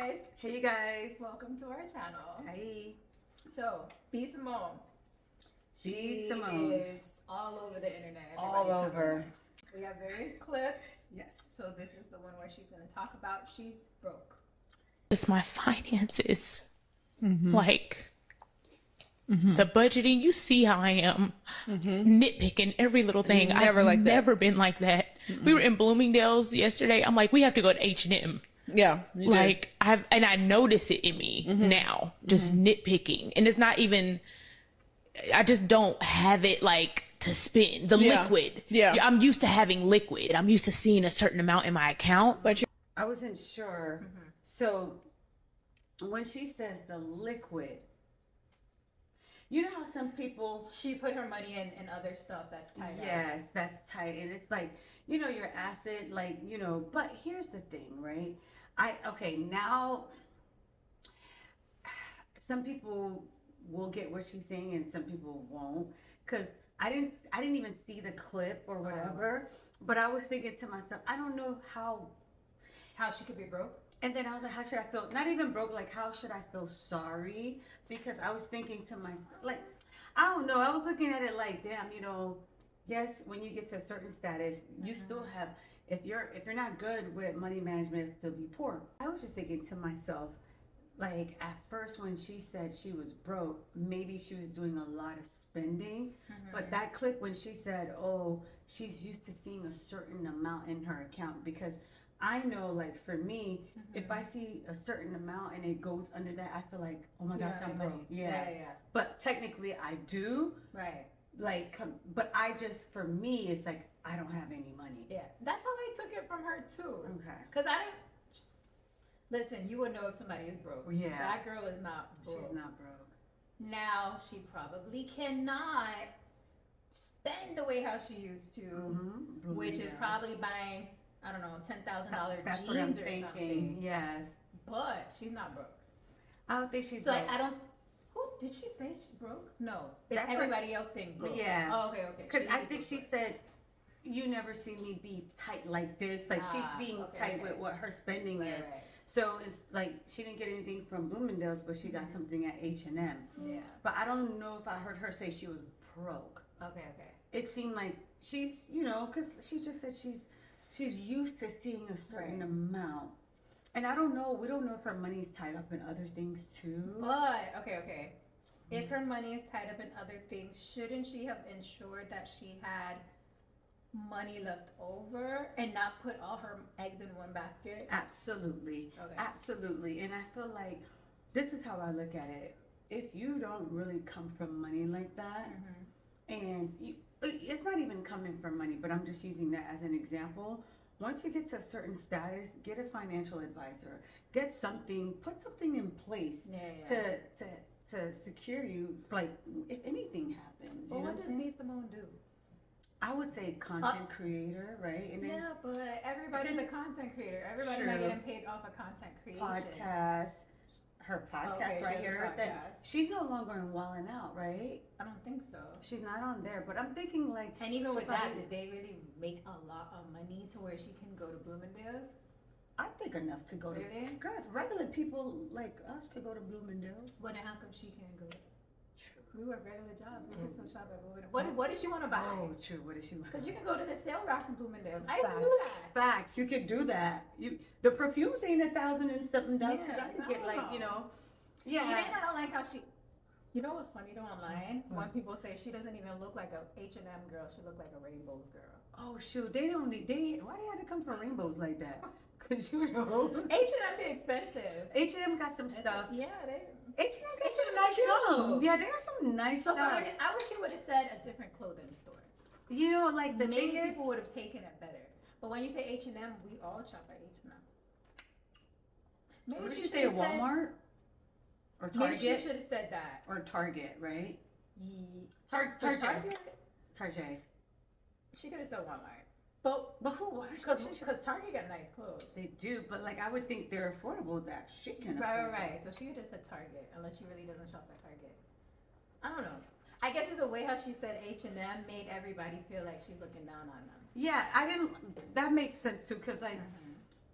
guys. Hey, you guys. Welcome to our channel. Hey. So, B Simone. B Simone is all over the internet. All over. We have various clips. Yes. So this is the one where she's going to talk about she's broke. Just my finances. Like the budgeting, you see how I am nitpicking every little thing. I've never been like that. We were in Bloomingdales yesterday. I'm like, we have to go to H&M. Yeah, Like I notice it in me now, just nitpicking, and it's not even. I just don't have it like to spend the liquid. Yeah, I'm used to having liquid. I'm used to seeing a certain amount in my account. But I wasn't sure. So when she says the liquid, you know how some people She put her money in other stuff that's tied up. Yes, that's tight. And it's like, your asset, like, but here's the thing, right? Now some people will get what she's saying and some people won't. Cause I didn't even see the clip or whatever, but I was thinking to myself, I don't know how She could be broke. and then I was like, how should I feel? Not even broke, like, how should I feel sorry? Because I was thinking to myself, like, I don't know. I was looking at it like, damn, yes, when you get to a certain status, you still have, if you're not good with money management, still be poor. I was just thinking to myself, like, at first when she said she was broke, maybe she was doing a lot of spending. But that clip when she said, oh, she's used to seeing a certain amount in her account, because I know, like, for me, if I see a certain amount and it goes under that, I feel like, oh my gosh, I'm broke. Yeah. But technically I do. Right. Like, but for me, it's like, I don't have any money. Yeah. That's how I took it from her, too. Okay. Because listen, you would know if somebody is broke. Yeah. That girl is not broke. She's not broke. Now, she probably cannot spend the way how she used to, which is probably buying, I don't know, $10,000 That's jeans what I'm or thinking. something. Yes. But she's not broke. I don't think she's So, broke. like, who did she say she's broke? No. It's That's everybody else saying broke. Yeah. Oh, okay. Because I think she said, you never see me be tight like this. Like, she's being tight with what her spending is. Right. So it's like she didn't get anything from Bloomingdale's, but she got something at H&M. Yeah. But I don't know if I heard her say she was broke. Okay. It seemed like she's, because she just said she's used to seeing a certain amount. And I don't know. We don't know if her money's tied up in other things too. But okay. If her money is tied up in other things, shouldn't she have ensured that she had money left over and not put all her eggs in one basket? Absolutely. Okay. Absolutely. And I feel like this is how I look at it. If you don't really come from money like that, and it's not even coming from money, but I'm just using that as an example. Once you get to a certain status, get a financial advisor. Get something, put something in place to secure you, like, if anything happens. Well, You know what does I'm saying? B Simone do? I would say content creator, right? And then but everybody's a content creator. Everybody's not getting paid off of content creation. Her podcast Okay, right she has a here. Then podcast. she's no longer in Wildin' Out, right? I don't think so. She's not on there, but I'm thinking like. And even she with that, probably- did they really make a lot of money to where she can go to Bloomingdale's? I think enough to go to. Really? Girl, if regular people like us could go to Bloomingdale's. Well, then how come she can't go? We work regular jobs. We can still shop at Bloomingdale's. What does she want to buy? Oh, true. What does she want? Because you can go to the sale rack in Bloomingdale's. I used to do that. Facts. You could do that. The perfumes ain't $1,000 and something dollars because I could get like Yeah. And then I don't like how she. You know what's funny though online? When people say she doesn't even look like a H&M girl, she look like a Rainbows girl. Oh shoot, they don't need. Why they had to come for rainbows like that? Because H&M H&M be expensive. got some stuff. Yeah, H&M got H&M some nice is cute. stuff. Yeah, they got some nice So stuff. I wish she would have said a different clothing store. Like the Maybe thing is, people would have taken it better. But when you say H&M, we all shop at H&M. Maybe she say Walmart or Target. Maybe she should have said that. Or Target, right? Target. Target. She could have said Walmart. But who? because Target got nice clothes. They do, but like I would think they're affordable that she can afford. Right. So she could have said Target, unless she really doesn't shop at Target. I don't know. I guess it's a way how she said H&M made everybody feel like she's looking down on them. Yeah, that makes sense too, because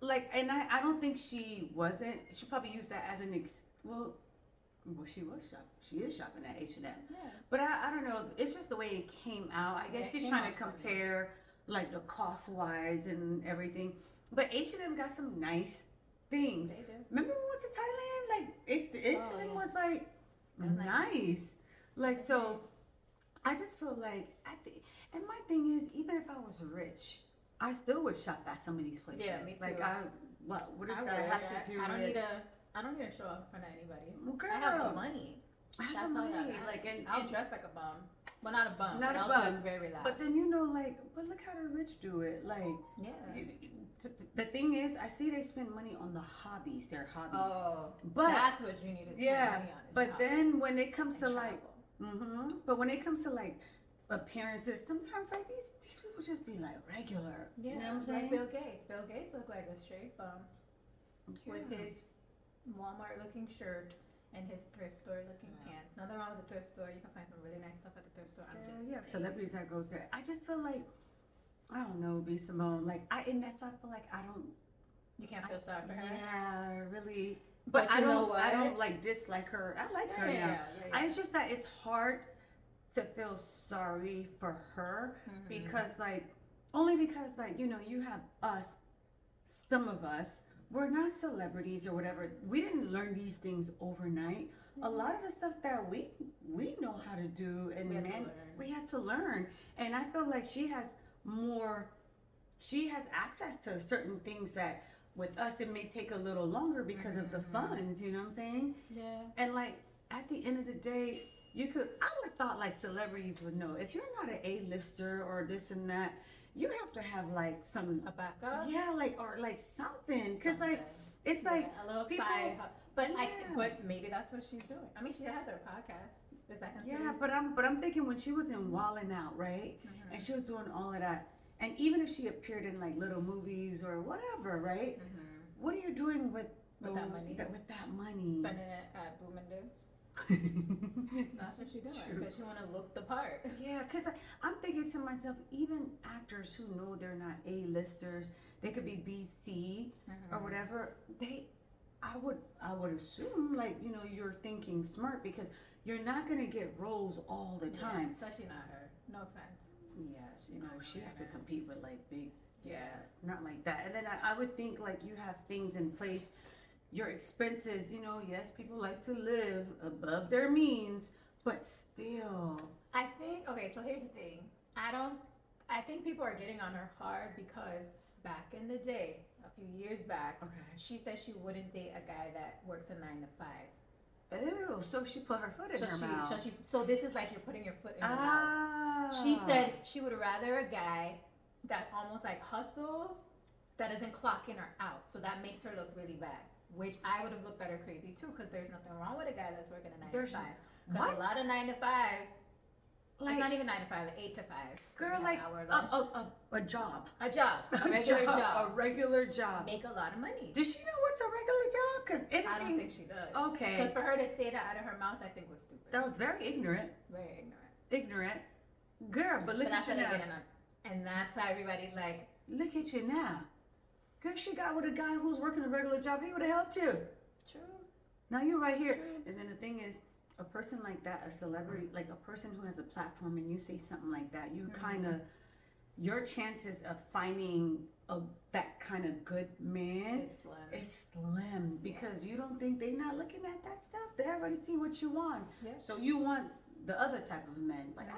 like, and I don't think she wasn't. She probably used that as an well, she was shopping. She is shopping at H&M. Yeah. But I don't know. It's just the way it came out. I guess Yeah, she's trying to compare like the cost wise and everything. But H&M got some nice things. They do. Remember when we went to Thailand? Like H&M was like nice. Like so, I just feel like and my thing is, even if I was rich, I still would shop at some of these places. Yeah, me too. Like what does that have to do? I don't with, need to show off in front of anybody. Girl, I have the money. I have That's the all that money. matters. Like and I'll dress like a bum. Well, not a bum. Not but a I'll bum. dress very relaxed. But then like, but look how the rich do it. Like, yeah. The thing is, I see they spend money on the hobbies, their hobbies. Oh, but that's what you need to spend money on. Is but then when it comes to travel. like, but when it comes to like appearances, sometimes like these people just be like regular. Yeah, you know what I'm saying? like Bill Gates. Bill Gates looked like a straight bum with his Walmart looking shirt and his thrift store looking pants. Nothing wrong with the thrift store. You can find some really nice stuff at the thrift store. I'm just saying. Celebrities that goes there. I just feel like I don't know, B Simone. Like and that's why I feel like I don't. You can't feel sorry for her. Yeah, really. But you know what? I don't like dislike her. I like her now. It's just that it's hard to feel sorry for her because only because you have us, some of us, we're not celebrities or whatever. We didn't learn these things overnight. A lot of the stuff that we know how to do and we had to learn. And I feel like she has access to certain things that with us it may take a little longer because of the funds, you know what I'm saying? Yeah. And like at the end of the day, I would have thought like celebrities would know. If you're not an A-lister or this and that, you have to have like a backup. Yeah, or something. Cause like it's like a little people, side. But but maybe that's what she's doing. I mean, she has her podcast. Is that considered? Yeah, but I'm thinking when she was in Wildin' Out, right? And she was doing all of that. And even if she appeared in like little movies or whatever, right? What are you doing with that money? With that money, spending it at Bloomingdales. That's what she's doing because she want to look the part. Yeah, because I'm thinking to myself, even actors who know they're not A-listers, they could be BC or whatever. I would assume like you're thinking smart because you're not gonna get roles all the time. Yeah, especially not her. No offense. Yeah, she has to compete with like big. Yeah, not like that. And then I would think like you have things in place. Your expenses, yes, people like to live above their means, but still. I think, okay, so here's the thing. I think people are getting on her hard because back in the day, a few years back, she said she wouldn't date a guy that works a 9 to 5. Ew, so she put her foot in her mouth. So this is like you're putting your foot in your mouth. She said she would rather a guy that almost like hustles, that doesn't clock in or out. So that makes her look really bad. Which I would have looked at her crazy too, because there's nothing wrong with a guy that's working a 9 to 5. Because a lot of 9 to 5s, like, it's not even 9 to 5, like 8 to 5. Girl, like a job. A job. A regular job. A regular job. Make a lot of money. Does she know what's a regular job? Because I don't think she does. Okay. Because for her to say that out of her mouth, I think was stupid. That was very ignorant. Very ignorant. Girl, but look at you now. And that's why everybody's like, look at you now. Girl, she got with a guy who's working a regular job. He would have helped you. True. Now you're right here. True. And then the thing is, a person like that, a celebrity, like a person who has a platform and you say something like that, you kind of, your chances of finding that kind of good man is slim because you don't think they're not looking at that stuff. They already see what you want. Yeah. So you want the other type of men. Like,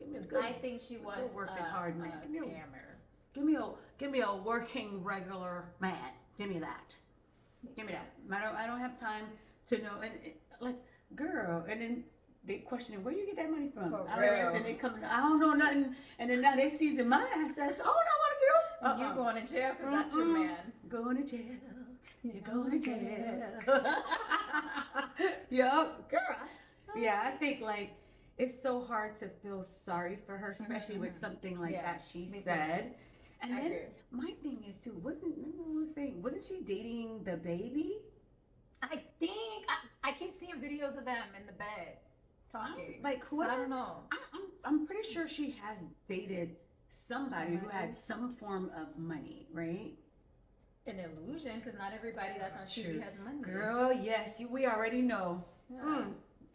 give me a good, I think she wants working hard man. A scammer. Give me a working regular man. Give me that. Give me that. I don't have time to know. And like, girl, and then they questioning where you get that money from. And they come, I don't know nothing. And then now they seizing my assets. Oh, what I want to do? You going to jail because that's your man. Going to jail. You're going to jail. Yup, girl. Yeah, I think like it's so hard to feel sorry for her, especially with something like that she said. And then my thing is too, wasn't she dating the baby? I think I keep seeing videos of them in the bed talking. Like whoever, I don't know. I'm pretty sure she has dated somebody who had some form of money, right? an illusion because not everybody that's on TV has money. Girl, yes, we already know. Yeah.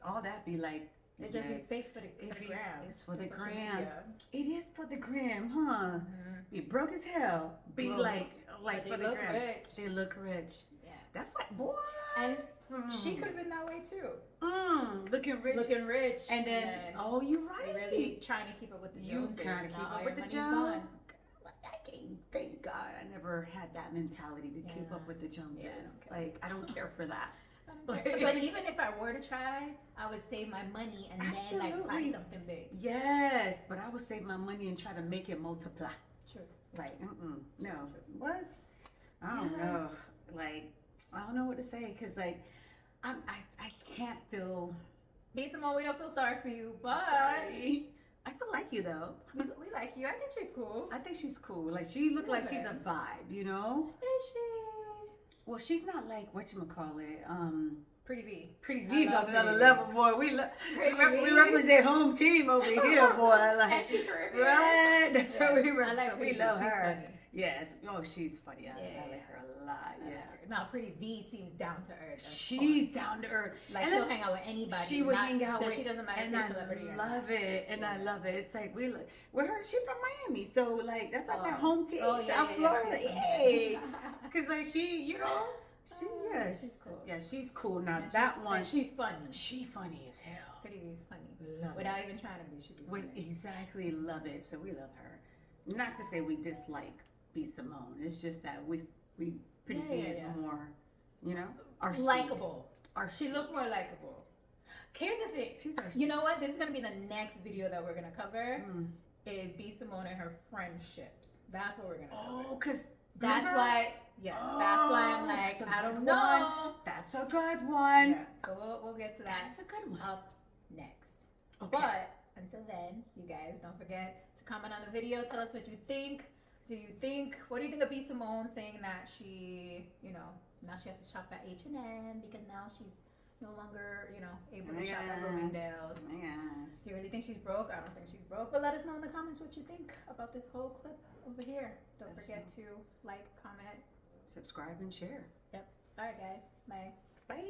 All that be like. It just be fake for the gram. It's for the social gram. media. It is for the gram, huh? Be broke as hell. Be Broke. like But for they the look gram. rich. They look rich. Yeah. That's what, boy. And she could have been that way too. Looking rich. Looking rich. And then, oh, you're right. Really trying to keep up with the Joneses. You trying to and keep now up all with your the money's Jones. gone. I can't, thank God I never had that mentality to keep Yeah. up with the Joneses. Yeah, I don't care. Like, I don't care for that. But even if I were to try, I would save my money and then like buy Absolutely. something big. Yes, but I would save my money and try to make it multiply. True. Like, no. What? I don't know. Like, I don't know what to say because, like, I can't feel. B Simone, we don't feel sorry for you, but Sorry. I still like you though. we like you. I think she's cool. I think she's cool. Like, she look like she's a vibe, you know? Is she? Well, she's not like whatchamacallit. Pretty V. Pretty I V's love on another Pretty V. level, boy. We V. represent home team over here, boy. Like, And she Caribbean. right? That's what we I represent. like We Pretty V. love She's her. funny. Yes. Oh, she's funny. I Yeah. like her a lot. I Yeah. like her. Now, Pretty V seems down to earth. That's She's fun. down to earth. Like And she'll then hang out with anybody. She would hang out with. She doesn't matter if and you're a I celebrity or love not. it, and I Yeah. love it. It's like we're her. She's from Miami, so like that's like her Oh. home team, Oh, yeah, South yeah, Florida. she's from Yay! Miami. Because like she, you know, She's cool. Yeah, she's cool. Now And that she's, one, and she's funny. she funny as hell. Pretty V's funny. Love Without it. even trying to be, she'd be Would funny. exactly love it. So we love her. Not to say we dislike B Simone. It's just that we Pretty Yeah, B yeah, is yeah. more, you know, our speed. Likeable. Our She looks more likable. Here's the thing. She's our You know what? This is gonna be the next video that we're gonna cover. Mm. Is B Simone and her friendships. That's what we're gonna cover. Oh, because That's why. Yes. That's why I'm like, that's a I good don't one. know. That's a good one. Yeah. So we'll get to that That's a good one. up next. Okay. But until then, you guys don't forget to comment on the video. Tell us what you think. What do you think of B Simone saying that she, now she has to shop at H&M because now she's no longer, able to shop at Bloomingdales. Yeah. Do you really think she's broke? I don't think she's broke. But let us know in the comments what you think about this whole clip over here. Don't forget to like, comment. Subscribe and share. Yep. All right, guys. Bye. Bye.